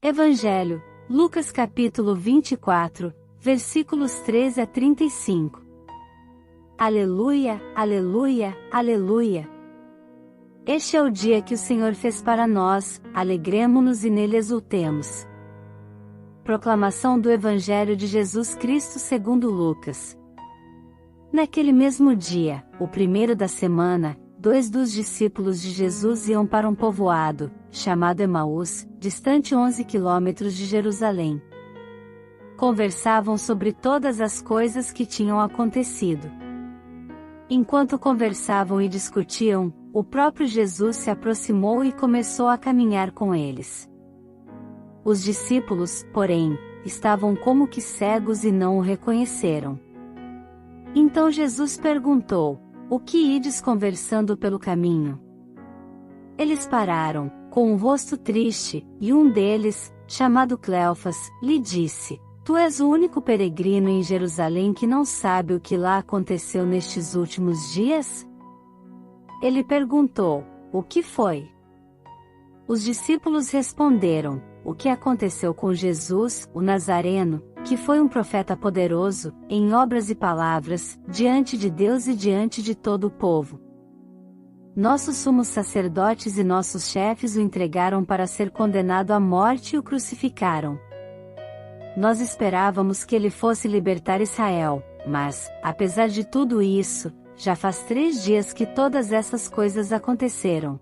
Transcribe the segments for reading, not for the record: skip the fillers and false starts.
Evangelho, Lucas capítulo 24, versículos 13 a 35. Aleluia, aleluia, aleluia. Este é o dia que o Senhor fez para nós, alegremo-nos e nele exultemos. Proclamação do Evangelho de Jesus Cristo segundo Lucas. Naquele mesmo dia, o primeiro da semana, 2 dos discípulos de Jesus iam para um povoado, chamado Emaús, distante 11 quilômetros de Jerusalém. Conversavam sobre todas as coisas que tinham acontecido. Enquanto conversavam e discutiam, o próprio Jesus se aproximou e começou a caminhar com eles. Os discípulos, porém, estavam como que cegos e não o reconheceram. Então Jesus perguntou: "O que ides conversando pelo caminho?" Eles pararam, com um rosto triste, e um deles, chamado Cleofas, lhe disse: "Tu és o único peregrino em Jerusalém que não sabe o que lá aconteceu nestes últimos dias?" Ele perguntou: "O que foi?" Os discípulos responderam: "O que aconteceu com Jesus, o Nazareno, que foi um profeta poderoso, em obras e palavras, diante de Deus e diante de todo o povo. Nossos sumos sacerdotes e nossos chefes o entregaram para ser condenado à morte e o crucificaram. Nós esperávamos que ele fosse libertar Israel, mas, apesar de tudo isso, já faz 3 dias que todas essas coisas aconteceram.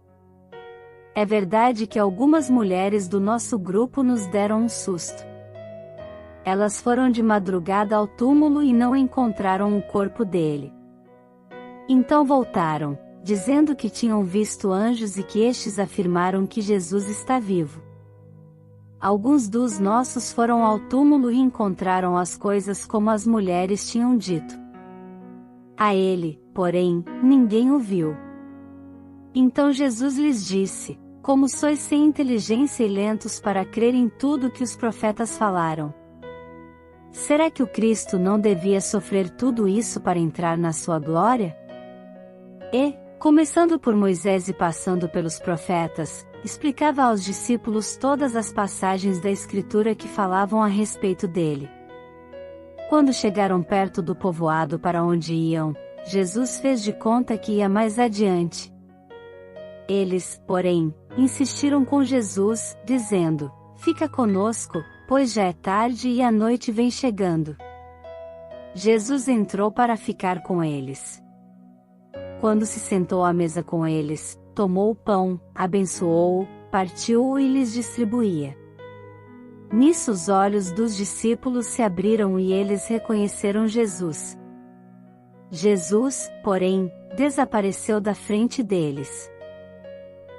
É verdade que algumas mulheres do nosso grupo nos deram um susto. Elas foram de madrugada ao túmulo e não encontraram o corpo dele. Então voltaram, dizendo que tinham visto anjos e que estes afirmaram que Jesus está vivo. Alguns dos nossos foram ao túmulo e encontraram as coisas como as mulheres tinham dito. A ele, porém, ninguém o viu." Então Jesus lhes disse: "Como sois sem inteligência e lentos para crer em tudo que os profetas falaram? Será que o Cristo não devia sofrer tudo isso para entrar na sua glória?" E, começando por Moisés e passando pelos profetas, explicava aos discípulos todas as passagens da Escritura que falavam a respeito dele. Quando chegaram perto do povoado para onde iam, Jesus fez de conta que ia mais adiante. Eles, porém, insistiram com Jesus, dizendo: "Fica conosco, pois já é tarde e a noite vem chegando." Jesus entrou para ficar com eles. Quando se sentou à mesa com eles, tomou o pão, abençoou-o, partiu-o e lhes distribuía. Nisso os olhos dos discípulos se abriram e eles reconheceram Jesus. Jesus, porém, desapareceu da frente deles.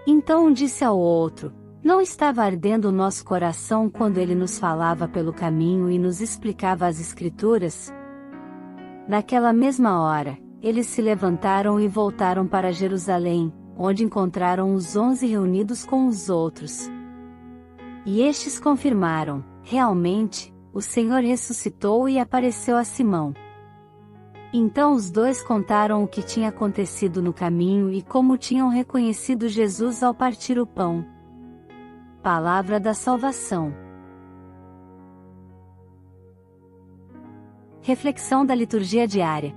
Então um disse ao outro: "Não estava ardendo o nosso coração quando ele nos falava pelo caminho e nos explicava as Escrituras?" Naquela mesma hora, eles se levantaram e voltaram para Jerusalém, onde encontraram os 11 reunidos com os outros. E estes confirmaram: "Realmente, o Senhor ressuscitou e apareceu a Simão." Então os dois contaram o que tinha acontecido no caminho e como tinham reconhecido Jesus ao partir o pão. Palavra da salvação. Reflexão da liturgia diária.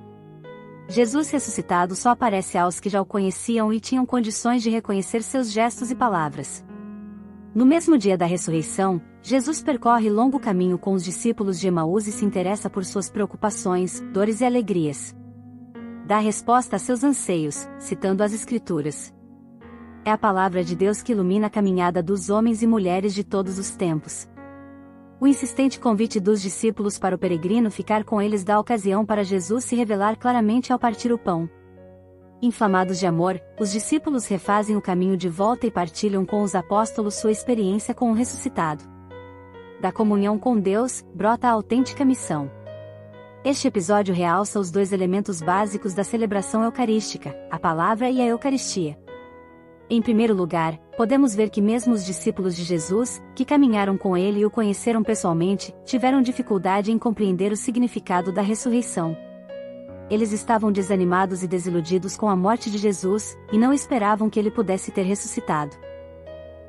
Jesus ressuscitado só aparece aos que já o conheciam e tinham condições de reconhecer seus gestos e palavras. No mesmo dia da ressurreição, Jesus percorre longo caminho com os discípulos de Emaús e se interessa por suas preocupações, dores e alegrias. Dá resposta a seus anseios, citando as Escrituras. É a palavra de Deus que ilumina a caminhada dos homens e mulheres de todos os tempos. O insistente convite dos discípulos para o peregrino ficar com eles dá ocasião para Jesus se revelar claramente ao partir o pão. Inflamados de amor, os discípulos refazem o caminho de volta e partilham com os apóstolos sua experiência com o ressuscitado. Da comunhão com Deus, brota a autêntica missão. Este episódio realça os 2 elementos básicos da celebração eucarística, a palavra e a Eucaristia. Em primeiro lugar, podemos ver que mesmo os discípulos de Jesus, que caminharam com ele e o conheceram pessoalmente, tiveram dificuldade em compreender o significado da ressurreição. Eles estavam desanimados e desiludidos com a morte de Jesus, e não esperavam que ele pudesse ter ressuscitado.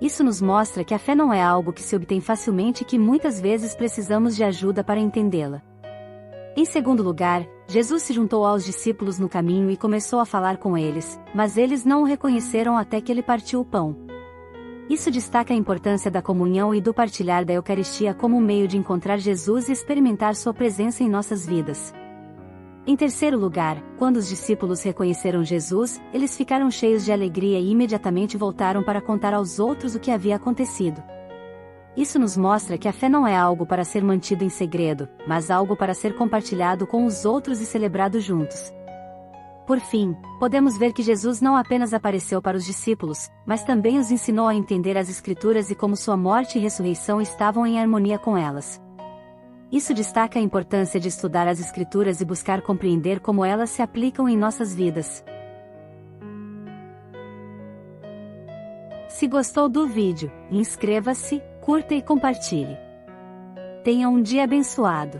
Isso nos mostra que a fé não é algo que se obtém facilmente e que muitas vezes precisamos de ajuda para entendê-la. Em segundo lugar, Jesus se juntou aos discípulos no caminho e começou a falar com eles, mas eles não o reconheceram até que ele partiu o pão. Isso destaca a importância da comunhão e do partilhar da Eucaristia como um meio de encontrar Jesus e experimentar sua presença em nossas vidas. Em terceiro lugar, quando os discípulos reconheceram Jesus, eles ficaram cheios de alegria e imediatamente voltaram para contar aos outros o que havia acontecido. Isso nos mostra que a fé não é algo para ser mantido em segredo, mas algo para ser compartilhado com os outros e celebrado juntos. Por fim, podemos ver que Jesus não apenas apareceu para os discípulos, mas também os ensinou a entender as Escrituras e como sua morte e ressurreição estavam em harmonia com elas. Isso destaca a importância de estudar as Escrituras e buscar compreender como elas se aplicam em nossas vidas. Se gostou do vídeo, inscreva-se, curta e compartilhe. Tenha um dia abençoado.